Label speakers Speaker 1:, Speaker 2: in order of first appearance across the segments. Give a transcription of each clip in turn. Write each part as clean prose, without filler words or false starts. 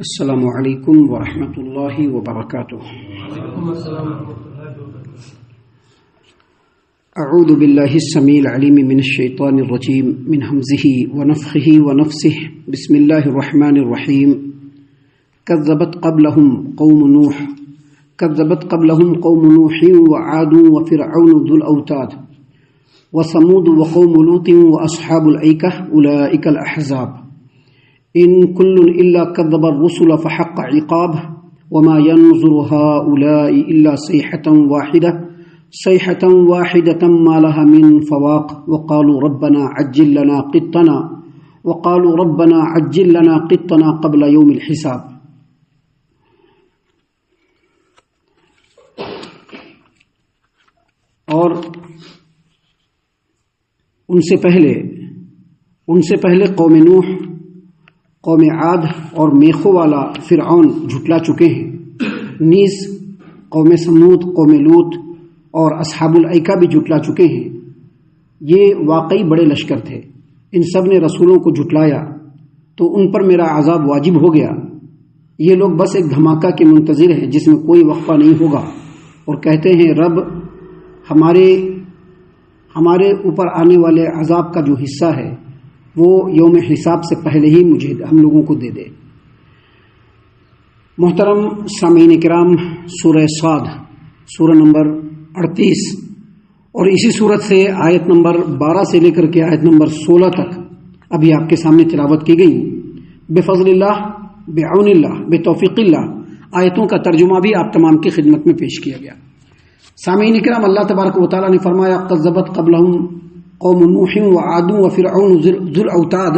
Speaker 1: السلام علیکم ورحمۃ اللہ وبرکاتہ۔ اعوذ باللہ السمیع العلیم من الشیطان الرجیم من ہمزہ ونفخہ ونفثہ بسم اللہ الرحمن الرحیم۔ کذبت قبلہم قوم نوح وعاد وفرعون ذو الاوتاد وثمود وقوم لوط واصحاب الایکہ اولئک الاحزاب۔ ان کل الا کذب الرسل فحق عقاب وما ينظر هؤلاء الا صیحة واحدة ما لها من فواق وقالوا ربنا عجل لنا قطنا قبل يوم الحساب۔ اور ان سے پہلے قوم نوح، قوم عاد اور میخوں والا فرعون جھٹلا چکے ہیں، نیز قوم سمود، قوم لوط اور اصحاب الایکہ بھی جھٹلا چکے ہیں۔ یہ واقعی بڑے لشکر تھے، ان سب نے رسولوں کو جھٹلایا تو ان پر میرا عذاب واجب ہو گیا۔ یہ لوگ بس ایک دھماکہ کے منتظر ہیں جس میں کوئی وقفہ نہیں ہوگا، اور کہتے ہیں رب ہمارے اوپر آنے والے عذاب کا جو حصہ ہے وہ یوم حساب سے پہلے ہی ہم لوگوں کو دے دے۔ محترم سامعین کرام، سورہ صاد، سورہ نمبر 38 اور اسی سورت سے آیت نمبر 12 سے لے کر کے آیت نمبر 16 تک ابھی آپ کے سامنے تلاوت کی گئی۔ بفضل اللہ، بعون اللہ، بتوفیق اللہ آیتوں کا ترجمہ بھی آپ تمام کی خدمت میں پیش کیا گیا۔ سامعین کرام، اللہ تبارک و تعالیٰ نے فرمایا کذبت قبلہم قوم نوح وعاد وفرعون ذو الاوتاد۔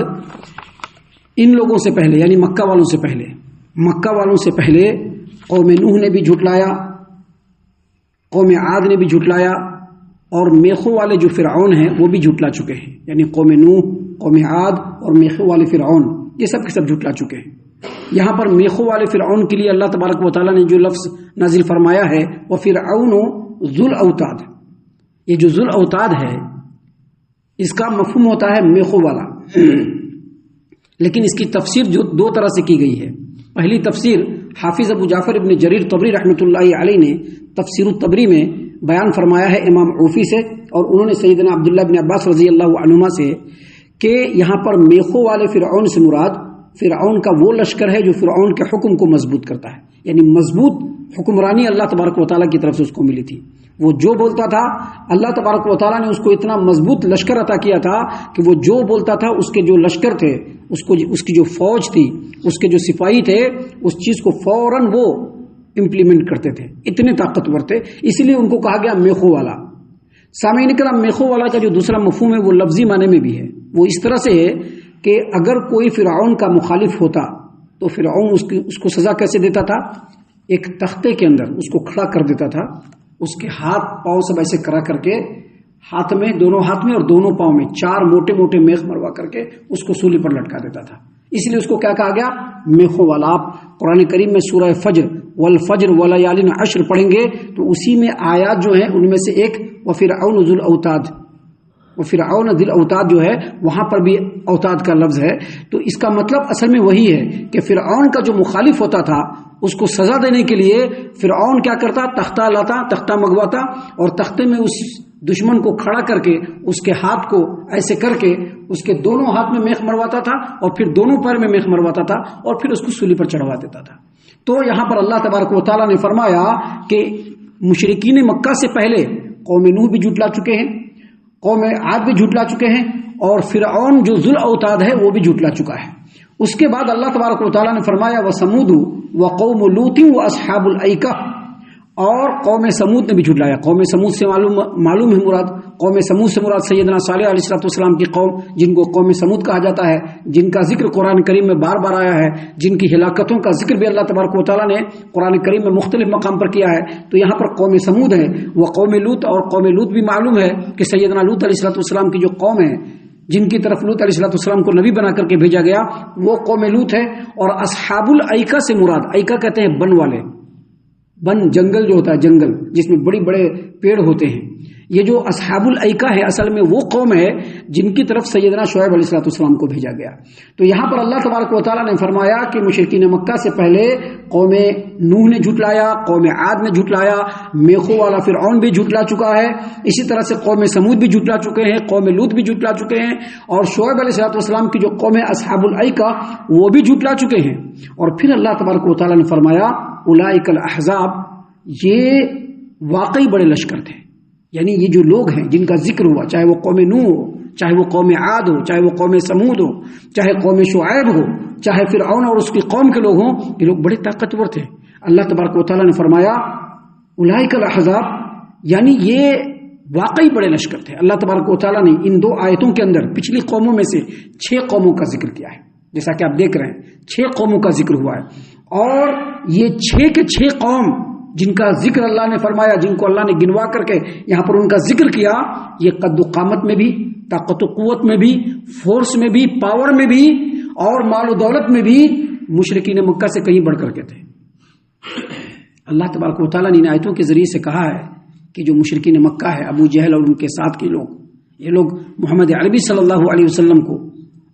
Speaker 1: ان لوگوں سے پہلے یعنی مکہ والوں سے پہلے قوم نوح نے بھی جھٹلایا، قوم عاد نے بھی جھٹلایا، اور میخوں والے جو فرعون ہیں وہ بھی جھٹلا چکے ہیں، یعنی قوم نوح، قوم عاد اور میخوں والے فرعون یہ سب کے سب جھٹلا چکے ہیں۔ یہاں پر میخوں والے فرعون کے لیے اللہ تبارک و تعالیٰ نے جو لفظ نازل فرمایا ہے وہ فرعون ذو الاوتاد، یہ جو ذو الاوتاد ہے اس کا مفہوم ہوتا ہے میخوں والا، لیکن اس کی تفسیر جو دو طرح سے کی گئی ہے۔ پہلی تفسیر حافظ ابو جعفر ابن جریر طبری رحمۃ اللہ علیہ نے تفسیر الطبری میں بیان فرمایا ہے امام عوفی سے، اور انہوں نے سیدنا عبداللہ بن عباس رضی اللہ عنہما سے کہ یہاں پر میخوں والے فرعون سے مراد فرعون کا وہ لشکر ہے جو فرعون کے حکم کو مضبوط کرتا ہے، یعنی مضبوط حکمرانی اللہ تبارک و تعالیٰ کی طرف سے اس کو ملی تھی۔ وہ جو بولتا تھا اللہ تبارک و تعالیٰ نے اس کو اتنا مضبوط لشکر عطا کیا تھا کہ وہ جو بولتا تھا اس کے جو لشکر تھے، اس کی جو فوج تھی، اس کے جو سپاہی تھے، اس چیز کو فوراً وہ امپلیمنٹ کرتے تھے، اتنے طاقتور تھے، اسی لیے ان کو کہا گیا میخوں والا۔ سامعین کرام، میخوں والا کا جو دوسرا مفہوم ہے وہ لفظی معنی میں بھی ہے۔ وہ اس طرح سے ہے کہ اگر کوئی فرعون کا مخالف ہوتا تو فرعون اس کو سزا کیسے دیتا تھا؟ ایک تختے کے اندر اس کو کھڑا کر دیتا تھا، اس کے ہاتھ پاؤں سب ایسے کرا کر کے دونوں ہاتھ میں اور دونوں پاؤں میں 4 موٹے موٹے میخ مروا کر کے اس کو سولی پر لٹکا دیتا تھا، اس لیے اس کو کیا کہا گیا؟ میخوں والا۔ آپ قرآن کریم میں سورہ فجر والفجر ولیال عشر پڑھیں گے تو اسی میں آیات جو ہیں ان میں سے ایک وفرعون ذو الاوتاد، وفرعون ذو الاوتاد جو ہے وہاں پر بھی اوتاد کا لفظ ہے۔ تو اس کا مطلب اصل میں وہی ہے کہ فرعون کا جو مخالف ہوتا تھا اس کو سزا دینے کے لیے فرعون کیا کرتا؟ تختہ لاتا، تختہ منگواتا، اور تختے میں اس دشمن کو کھڑا کر کے اس کے ہاتھ کو ایسے کر کے اس کے دونوں ہاتھ میں میخ مرواتا تھا اور پھر دونوں پیر میں میخ مرواتا تھا اور پھر اس کو سولی پر چڑھوا دیتا تھا۔ تو یہاں پر اللہ تبارک و تعالیٰ نے فرمایا کہ مشرکین مکہ سے پہلے قوم نوح بھی جھٹلا چکے ہیں، قوم عاد بھی جھٹلا چکے ہیں، اور فرعون جو ذو الاوتاد ہے وہ بھی جھٹلا چکا ہے۔ اس کے بعد اللہ تبارک و تعالیٰ نے فرمایا وثمود وقوم لوط واصحاب الایکہ، اور قوم سمود نے بھی جھٹلایا۔ قوم سمود سے معلوم ہے مراد، قوم سمود سے مراد سیدنا صالح علیہ السلام کی قوم، جن کو قوم سمود کہا جاتا ہے، جن کا ذکر قرآن کریم میں بار بار آیا ہے، جن کی ہلاکتوں کا ذکر بھی اللہ تبارک و تعالیٰ نے قرآن کریم میں مختلف مقام پر کیا ہے۔ تو یہاں پر قوم سمود ہے، وہ قوم لوط، اور قوم لوط بھی معلوم ہے کہ سیدنا لوط علیہ السلام کی جو قوم ہے، جن کی طرف لوط علیہ السلام کو نبی بنا کر کے بھیجا گیا، وہ قوم لوط ہے۔ اور اصحاب الایکہ سے مراد، ایکہ کہتے ہیں بن والے، بن جنگل جو ہوتا ہے جنگل جس میں بڑے بڑے پیڑ ہوتے ہیں، یہ جو اصحاب الایکہ ہے اصل میں وہ قوم ہے جن کی طرف سیدنا شعیب علیہ السلام کو بھیجا گیا۔ تو یہاں پر اللہ تبارک و تعالیٰ نے فرمایا کہ مشرکین مکہ سے پہلے قوم نوح نے جھٹلایا، قوم عاد نے جھٹلایا، میخوں والا فرعون بھی جھٹلا چکا ہے، اسی طرح سے قوم سمود بھی جھٹلا چکے ہیں، قوم لوط بھی جھٹلا چکے ہیں، اور شعیب علیہ السلام کی جو قوم اصحاب الایکہ وہ بھی جھٹلا چکے ہیں۔ اور پھر اللہ تبارک و تعالیٰ نے فرمایا اولئک الاحزاب، یہ واقعی بڑے لشکر تھے، یعنی یہ جو لوگ ہیں جن کا ذکر ہوا، چاہے وہ قوم نوح ہو، چاہے وہ قوم عاد ہو، چاہے وہ قوم سمود ہو، چاہے قوم شعیب ہو، چاہے فرعون اور اس کی قوم کے لوگ ہوں، یہ لوگ بڑے طاقتور تھے۔ اللہ تبارک و تعالیٰ نے فرمایا اولئک الاحزاب، یعنی یہ واقعی بڑے لشکر تھے۔ اللہ تبارک و تعالیٰ نے ان 2 آیتوں کے اندر پچھلی قوموں میں سے 6 قوموں کا ذکر کیا ہے، جیسا کہ آپ دیکھ رہے ہیں 6 قوموں کا ذکر ہوا ہے، اور یہ 6 کے 6 قوم جن کا ذکر اللہ نے فرمایا، جن کو اللہ نے گنوا کر کے یہاں پر ان کا ذکر کیا، یہ قد و قامت میں بھی، طاقت و قوت میں بھی، فورس میں بھی، پاور میں بھی، اور مال و دولت میں بھی مشرکین مکہ سے کہیں بڑھ کر کے تھے۔ اللہ تبارک و تعالیٰ نے ان آیتوں کے ذریعے سے کہا ہے کہ جو مشرکین مکہ ہے، ابو جہل اور ان کے ساتھ کے لوگ، یہ لوگ محمد عربی صلی اللہ علیہ وسلم کو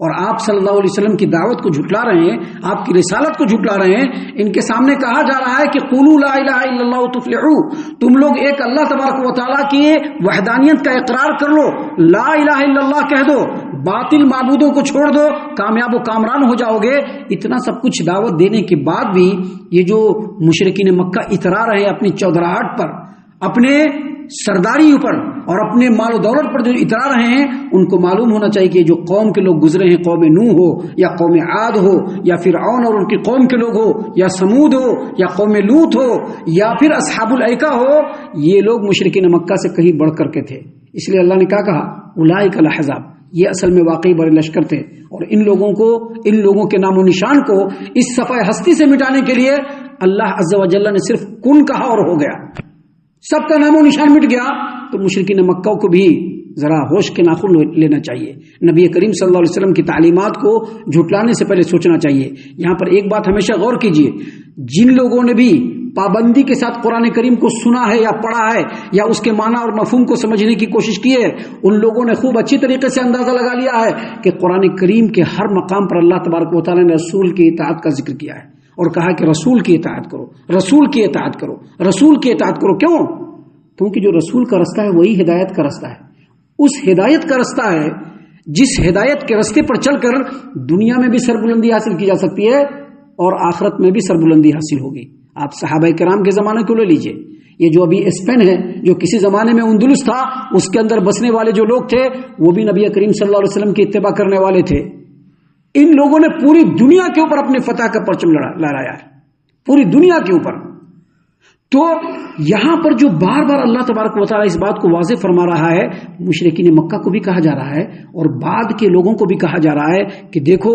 Speaker 1: اور آپ صلی اللہ علیہ وسلم کی دعوت کو جھٹلا رہے ہیں، آپ کی رسالت کو جھٹلا رہے ہیں۔ ان کے سامنے کہا جا رہا ہے کہ قولوا لا الہ الا اللہ تفلحوا، تم لوگ ایک اللہ تبارک و تعالیٰ کی وحدانیت کا اقرار کر لو، لا الہ الا اللہ کہہ دو، باطل معبودوں کو چھوڑ دو، کامیاب و کامران ہو جاؤ گے۔ اتنا سب کچھ دعوت دینے کے بعد بھی یہ جو مشرکین مکہ اترا رہے ہیں اپنی چودراہٹ پر، اپنے سرداری اوپر اور اپنے مال و دولت پر جو اترا رہے ہیں، ان کو معلوم ہونا چاہیے کہ جو قوم کے لوگ گزرے ہیں، قوم نوح ہو یا قوم عاد ہو یا فرعون اور ان کی قوم کے لوگ ہو یا سمود ہو یا قوم لوط ہو یا پھر اصحاب الایکہ ہو، یہ لوگ مشرکین مکہ سے کہیں بڑھ کر کے تھے۔ اس لیے اللہ نے کیا کہا اولئک الاحزاب، یہ اصل میں واقعی بڑے لشکر تھے، اور ان لوگوں کے نام و نشان کو اس صفحہ ہستی سے مٹانے کے لیے اللہ عز و جل نے صرف کن کہا اور ہو گیا، سب کا نام و نشان مٹ گیا۔ تو مشرکین مکہ کو بھی ذرا ہوش کے ناخن لینا چاہیے، نبی کریم صلی اللہ علیہ وسلم کی تعلیمات کو جھٹلانے سے پہلے سوچنا چاہیے۔ یہاں پر ایک بات ہمیشہ غور کیجیے، جن لوگوں نے بھی پابندی کے ساتھ قرآن کریم کو سنا ہے یا پڑھا ہے یا اس کے معنی اور مفہوم کو سمجھنے کی کوشش کی ہے، ان لوگوں نے خوب اچھی طریقے سے اندازہ لگا لیا ہے کہ قرآن کریم کے ہر مقام پر اللہ تبارک و تعالیٰ نے رسول کی اطاعت کا ذکر کیا ہے، اور کہا کہ رسول کی اطاعت کرو، رسول کی اطاعت کرو، رسول کی اطاعت کرو۔ کیوں؟ کیونکہ جو رسول کا رستہ ہے وہی ہدایت کا رستہ ہے، اس ہدایت کا رستہ ہے جس ہدایت کے رستے پر چل کر دنیا میں بھی سربلندی حاصل کی جا سکتی ہے اور آخرت میں بھی سربلندی حاصل ہوگی۔ آپ صحابہ کرام کے زمانے کو لے لیجئے، یہ جو ابھی اسپین ہے، جو کسی زمانے میں اندلس تھا، اس کے اندر بسنے والے جو لوگ تھے وہ بھی نبی کریم صلی اللہ علیہ وسلم کی اتباع کرنے والے تھے۔ ان لوگوں نے پوری دنیا کے اوپر اپنے فتح کا پرچم لہرایا ہے، پوری دنیا کے اوپر۔ تو یہاں پر جو بار بار اللہ تبارک و تعالیٰ اس بات کو واضح فرما رہا ہے، مشرکین مکہ کو بھی کہا جا رہا ہے اور بعد کے لوگوں کو بھی کہا جا رہا ہے کہ دیکھو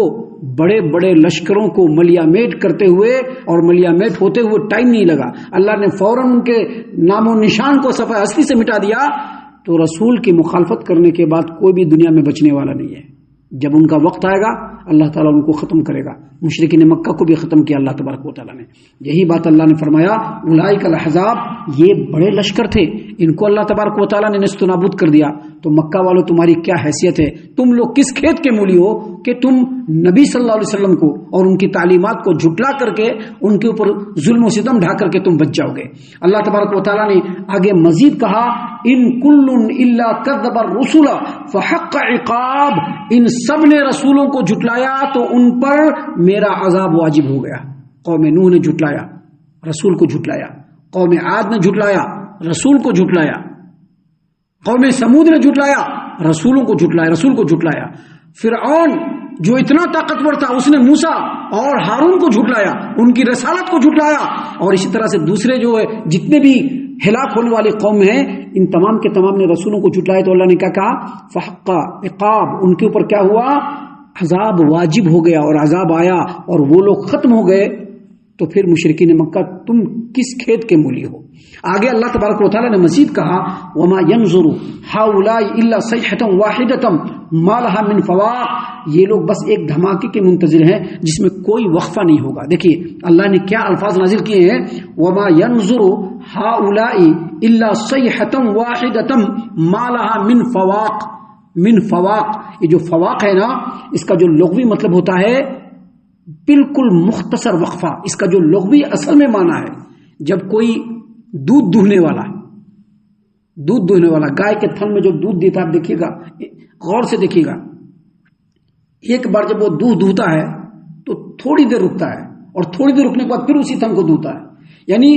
Speaker 1: بڑے بڑے لشکروں کو ملیا میٹ کرتے ہوئے اور ملیا میٹ ہوتے ہوئے ٹائم نہیں لگا، اللہ نے فوراً ان کے نام و نشان کو صفحہ ہستی سے مٹا دیا۔ تو رسول کی مخالفت کرنے کے بعد کوئی بھی دنیا میں بچنے والا نہیں ہے، جب ان کا وقت آئے گا اللہ تعالیٰ ان کو ختم کرے گا۔ مشرکین مکہ کو بھی ختم کیا اللہ تبارک و تعالیٰ نے، یہی بات اللہ نے فرمایا اولئک الاحزاب، یہ بڑے لشکر تھے، ان کو اللہ تبارک و تعالیٰ نے نیست و نابود کر دیا۔ تو مکہ والوں تمہاری کیا حیثیت ہے؟ تم لوگ کس کھیت کے مولی ہو کہ تم نبی صلی اللہ علیہ وسلم کو اور ان کی تعلیمات کو جھٹلا کر کے ان کے اوپر ظلم و ستم ڈھا کر کے تم بچ جاؤ گے۔ اللہ تبارک و تعالیٰ نے آگے مزید کہا ان کل الا کذب الرسل فحق عقاب، ان سب نے رسولوں کو جھٹلایا تو ان پر میرا عذاب واجب ہو گیا۔ قوم نوح نے جھٹلایا، رسول کو جھٹلایا، قوم عاد نے جھٹلایا، رسول کو جھٹلایا، قوم سمود نے جھٹلایا، رسولوں کو جھٹلایا، رسول کو جھٹلایا۔ فرعون جو اتنا طاقتور تھا اس نے موسیٰ اور ہارون کو جھٹلایا، ان کی رسالت کو جھٹلایا، اور اسی طرح سے دوسرے جو ہے جتنے بھی ہلاک ہونے والی قوم ہیں ان تمام کے تمام نے رسولوں کو جھٹلایا۔ تو اللہ نے کیا کہا فحق عقاب، ان کے اوپر کیا ہوا؟ عذاب واجب ہو گیا اور عذاب آیا اور وہ لوگ ختم ہو گئے۔ تو پھر مشرکین مکہ تم کس کھیت کے مولی ہو؟ آگے اللہ تبارک و تعالیٰ نے مزید کہا وما ينظر هؤلاء الا صيحة واحدة ما لها من فواق، یہ لوگ بس ایک دھماکے کے منتظر ہیں جس میں کوئی وقفہ نہیں ہوگا۔ دیکھیے اللہ نے کیا الفاظ نازل کیے ہیں، وما ينظر هؤلاء الا صيحة واحدة ما لها من فواق۔ من فواق، یہ جو فواق ہے نا، اس کا جو لغوی مطلب ہوتا ہے بالکل مختصر وقفہ۔ اس کا جو لغوی اصل میں معنی ہے، جب کوئی دودھ دہنے والا گائے کے تھن میں جو دودھ دیتا ہے، آپ دیکھیے گا، غور سے دیکھیے گا، ایک بار جب وہ دودھ دہتا ہے تو تھوڑی دیر رکتا ہے اور تھوڑی دیر رکنے کے بعد پھر اسی تھن کو دہتا ہے، یعنی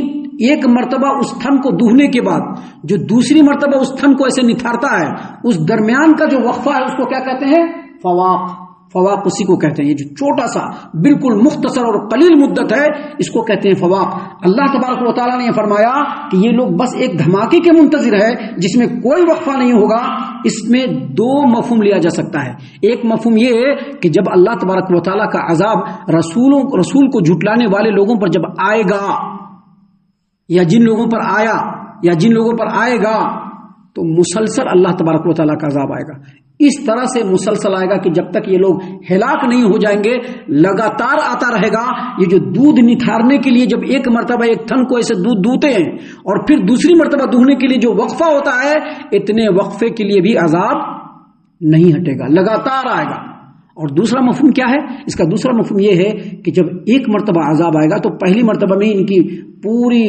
Speaker 1: ایک مرتبہ اس تھن کو دہنے کے بعد جو دوسری مرتبہ اس تھن کو ایسے نتھارتا ہے، اس درمیان کا جو وقفہ ہے اس کو کیا کہتے ہیں؟ فواق۔ فواق اسی کو کہتے ہیں، یہ جو چھوٹا سا بالکل مختصر اور قلیل مدت ہے اس کو کہتے ہیں فواق۔ اللہ تبارک و تعالیٰ نے یہ فرمایا کہ یہ لوگ بس ایک دھماکے کے منتظر ہے جس میں کوئی وقفہ نہیں ہوگا۔ اس میں دو مفہوم لیا جا سکتا ہے۔ ایک مفہوم یہ ہے کہ جب اللہ تبارک و تعالیٰ کا عذاب رسول کو جھٹلانے والے لوگوں پر جب آئے گا، یا جن لوگوں پر آیا یا جن لوگوں پر آئے گا، تو مسلسل اللہ تبارک و تعالیٰ کا عذاب آئے گا۔ اس طرح سے مسلسل آئے گا کہ جب تک یہ لوگ ہلاک نہیں ہو جائیں گے لگاتار آتا رہے گا۔ یہ جو دودھ نتھارنے کے لیے جب ایک مرتبہ ایک تھن کو ایسے دودھ دوتے ہیں اور پھر دوسری مرتبہ دہنے کے لیے جو وقفہ ہوتا ہے، اتنے وقفے کے لیے بھی عذاب نہیں ہٹے گا، لگاتار آئے گا۔ اور دوسرا مفہوم کیا ہے؟ اس کا دوسرا مفہوم یہ ہے کہ جب ایک مرتبہ عذاب آئے گا تو پہلی مرتبہ میں ان کی پوری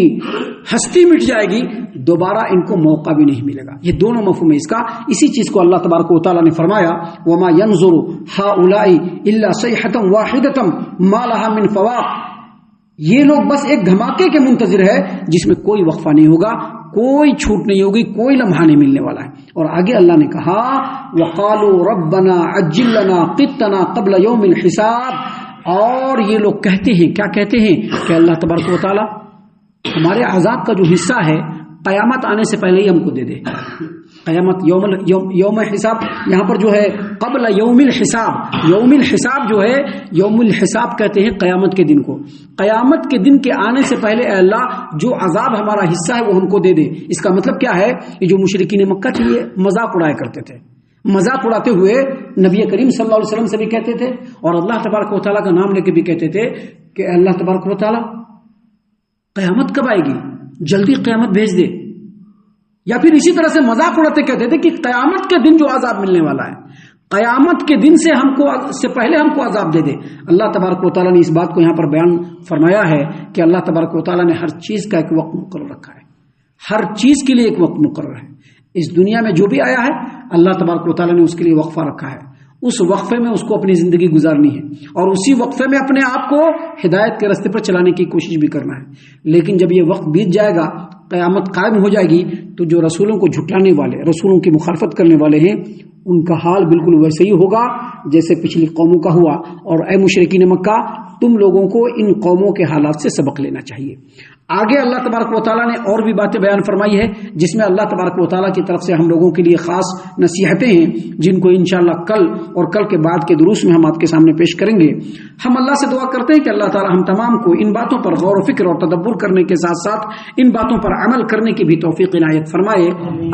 Speaker 1: ہستی مٹ جائے گی، دوبارہ ان کو موقع بھی نہیں ملے گا۔ یہ دونوں مفہوم ہے اس کا۔ اسی چیز کو اللہ تبارک و تعالیٰ نے فرمایا وما ينظر هؤلاء الا صيحة واحدة ما لها من فواق، یہ لوگ بس ایک دھماکے کے منتظر ہے جس میں کوئی وقفہ نہیں ہوگا، کوئی چھوٹ نہیں ہوگی، کوئی لمحہ نہیں ملنے والا ہے۔ اور آگے اللہ نے کہا وقالوا ربنا عجل لنا قطنا قبل يوم الحساب، اور یہ لوگ کہتے ہیں، کیا کہتے ہیں کہ اللہ تبارک و تعالیٰ ہمارے عذاب کا جو حصہ ہے قیامت آنے سے پہلے ہی ہم کو دے دے۔ قیامت یوم حساب یہاں پر جو ہے قبل یوم الحساب، یوم الحساب جو ہے، یوم الحساب کہتے ہیں قیامت کے دن کو۔ قیامت کے دن کے آنے سے پہلے اے اللہ جو عذاب ہمارا حصہ ہے وہ ہم کو دے دے۔ اس کا مطلب کیا ہے؟ یہ جو مشرکین مکہ تھے یہ مذاق اڑایا کرتے تھے، مذاق اڑاتے ہوئے نبی کریم صلی اللہ علیہ وسلم سے بھی کہتے تھے اور اللہ تبارک و تعالیٰ کا نام لے کے بھی کہتے تھے کہ اللہ تبارک و تعالیٰ قیامت کب آئے گی، جلدی قیامت بھیج دے۔ یا پھر اسی طرح سے مذاق اڑاتے کہتے تھے کہ قیامت کے دن جو عذاب ملنے والا ہے، قیامت کے دن سے پہلے ہم کو عذاب دے دے۔ اللہ تبارک و تعالیٰ نے اس بات کو یہاں پر بیان فرمایا ہے کہ اللہ تبارک و تعالیٰ نے ہر چیز کا ایک وقت مقرر رکھا ہے، ہر چیز کے لیے ایک وقت مقرر ہے۔ اس دنیا میں جو بھی آیا ہے اللہ تبارک و تعالیٰ نے اس کے لیے وقفہ رکھا ہے، اس وقفے میں اس کو اپنی زندگی گزارنی ہے اور اسی وقفے میں اپنے آپ کو ہدایت کے راستے پر چلانے کی کوشش بھی کرنا ہے۔ لیکن جب یہ وقت بیت جائے گا، قیامت قائم ہو جائے گی، تو جو رسولوں کو جھٹلانے والے، رسولوں کی مخالفت کرنے والے ہیں، ان کا حال بالکل ویسے ہی ہوگا جیسے پچھلی قوموں کا ہوا۔ اور اے مشرکین مکہ، تم لوگوں کو ان قوموں کے حالات سے سبق لینا چاہیے۔ آگے اللہ تبارک و تعالیٰ نے اور بھی باتیں بیان فرمائی ہے جس میں اللہ تبارک و تعالیٰ کی طرف سے ہم لوگوں کے لیے خاص نصیحتیں ہیں جن کو انشاءاللہ کل اور کل کے بعد کے دروس میں ہم آپ کے سامنے پیش کریں گے۔ ہم اللہ سے دعا کرتے ہیں کہ اللہ تعالیٰ ہم تمام کو ان باتوں پر غور و فکر اور تدبر کرنے کے ساتھ ساتھ ان باتوں پر عمل کرنے کی بھی توفیق عنایت فرمائے،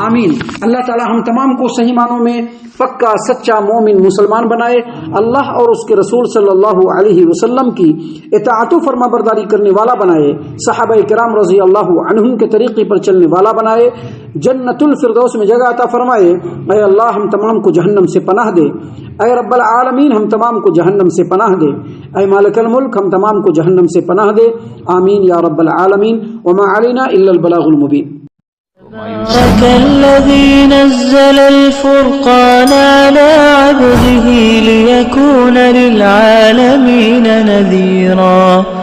Speaker 1: آمین۔ اللہ تعالیٰ ہم تمام کو صحیح معنوں میں پکا سچا مومن مسلمان بنائے، اللہ اور اس کے رسول صلی اللہ علیہ وسلم کی اطاعت و فرما برداری کرنے والا بنائے، صحابہ کرام رضی اللہ عنہم کے طریقے پر چلنے والا بنائے، جنت الفردوس میں جگہ عطا فرمائے۔ اے اللہ ہم تمام کو جہنم سے پناہ دے، اے رب العالمین ہم تمام کو جہنم سے پناہ دے، اے مالک الملک ہم تمام کو جہنم سے پناہ دے، آمین یا رب العالمین۔ وما علینا الا البلاغ المبین۔
Speaker 2: تبارك الذي نزل الفرقان على عبده ليكون للعالمين نذيرا